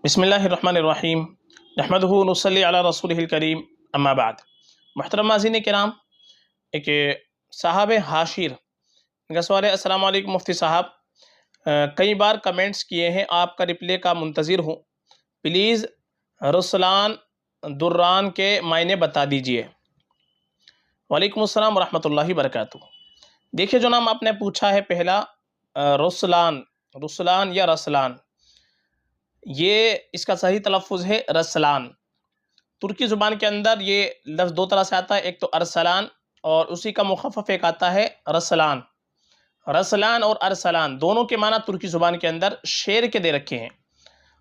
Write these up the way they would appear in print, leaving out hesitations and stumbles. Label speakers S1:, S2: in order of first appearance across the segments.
S1: بسم اللہ الرحمن الرحیم نحمدہ ونصلی علی رسولہ الکریم اما بعد۔ محترم ناظرین کرام، ایک صاحب حاشر ان کا سوال ہے: السلام علیکم مفتی صاحب، کئی بار کمنٹس کیے ہیں، آپ کا رپلے کا منتظر ہوں، پلیز رسلان دران کے معنی بتا دیجئے۔ وعلیکم السلام ورحمۃ اللہ وبرکاتہ۔ دیکھیے، جو نام آپ نے پوچھا ہے پہلا، رسلان یا رسلان، یہ اس کا صحیح تلفظ ہے رسلان۔ ترکی زبان کے اندر یہ لفظ دو طرح سے آتا ہے، ایک تو ارسلان اور اسی کا مخفف ایک آتا ہے رسلان۔ رسلان اور ارسلان دونوں کے معنی ترکی زبان کے اندر شیر کے دے رکھے ہیں،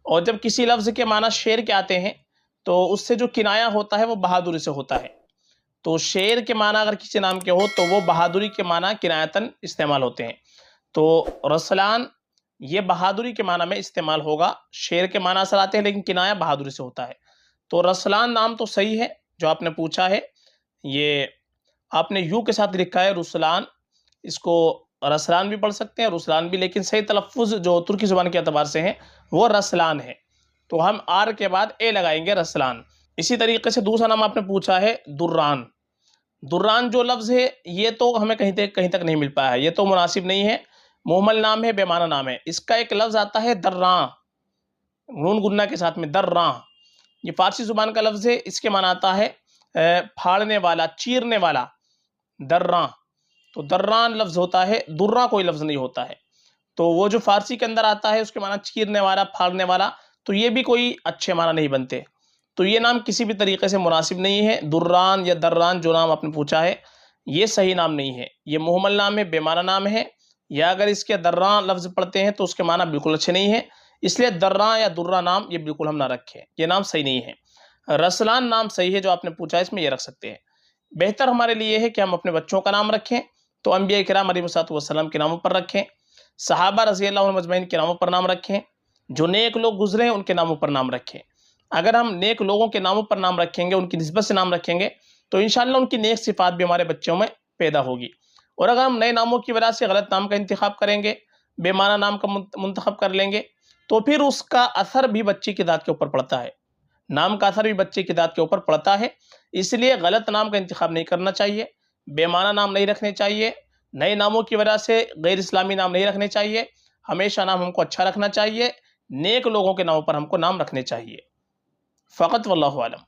S1: اور جب کسی لفظ کے معنی شیر کے آتے ہیں تو اس سے جو کنایہ ہوتا ہے وہ بہادری سے ہوتا ہے۔ تو شیر کے معنی اگر کسی نام کے ہو تو وہ بہادری کے معنی کنایتاً استعمال ہوتے ہیں۔ تو رسلان یہ بہادری کے معنی میں استعمال ہوگا، شیر کے معنی اثر آتے ہیں لیکن کنایہ بہادری سے ہوتا ہے۔ تو رسلان نام تو صحیح ہے جو آپ نے پوچھا ہے، یہ آپ نے یو کے ساتھ لکھا ہے رسلان، اس کو رسلان بھی پڑھ سکتے ہیں رسلان بھی، لیکن صحیح تلفظ جو ترکی زبان کے اعتبار سے ہے وہ رسلان ہے، تو ہم آر کے بعد اے لگائیں گے، رسلان۔ اسی طریقے سے دوسرا نام آپ نے پوچھا ہے دران۔ دران جو لفظ ہے یہ تو ہمیں کہیں تک نہیں مل پایا ہے، یہ تو مناسب نہیں ہے، مہمل نام ہے، بے معنی نام ہے۔ اس کا ایک لفظ آتا ہے دراں، نون گنہ کے ساتھ میں، دراں۔ یہ فارسی زبان کا لفظ ہے، اس کے معنی آتا ہے پھاڑنے والا، چیرنے والا، دراں۔ تو دراں لفظ ہوتا ہے، درہ کوئی لفظ نہیں ہوتا ہے۔ تو وہ جو فارسی کے اندر آتا ہے اس کے معنی چیرنے والا، پھاڑنے والا، تو یہ بھی کوئی اچھے معنی نہیں بنتے، تو یہ نام کسی بھی طریقے سے مناسب نہیں ہے۔ دران یا دران جو نام آپ نے پوچھا ہے یہ صحیح نام نہیں ہے، یہ مہمل نام ہے، بے معنی نام ہے، یا اگر اس کے دراں لفظ پڑھتے ہیں تو اس کے معنی بالکل اچھے نہیں ہیں، اس لیے دراں یا درہ نام یہ بالکل ہم نہ رکھیں، یہ نام صحیح نہیں ہے۔ رسلان نام صحیح ہے جو آپ نے پوچھا ہے، اس میں یہ رکھ سکتے ہیں۔ بہتر ہمارے لیے ہے کہ ہم اپنے بچوں کا نام رکھیں تو انبیاء کرام علیہ الصلوۃ والسلام کے ناموں پر رکھیں، صحابہ رضی اللہ عنہم اجمعین کے ناموں پر نام رکھیں، جو نیک لوگ گزرے ہیں ان کے ناموں پر نام رکھیں۔ اگر ہم نیک لوگوں کے ناموں پر نام رکھیں گے، ان کی نسبت سے نام رکھیں گے تو انشاءاللہ ان کی نیک صفات بھی ہمارے بچوں میں پیدا ہوگی۔ اور اگر ہم نئے ناموں کی وجہ سے غلط نام کا انتخاب کریں گے، بے معنی نام کا منتخب کر لیں گے، تو پھر اس کا اثر بھی بچے کی ذات کے اوپر پڑتا ہے، نام کا اثر بھی بچے کی ذات کے اوپر پڑتا ہے۔ اس لیے غلط نام کا انتخاب نہیں کرنا چاہیے، بے معنی نام نہیں رکھنے چاہیے، نئے ناموں کی وجہ سے غیر اسلامی نام نہیں رکھنے چاہیے، ہمیشہ نام ہم کو اچھا رکھنا چاہیے، نیک لوگوں کے ناموں پر ہم کو نام رکھنے چاہیے۔ فقط واللہ عالم۔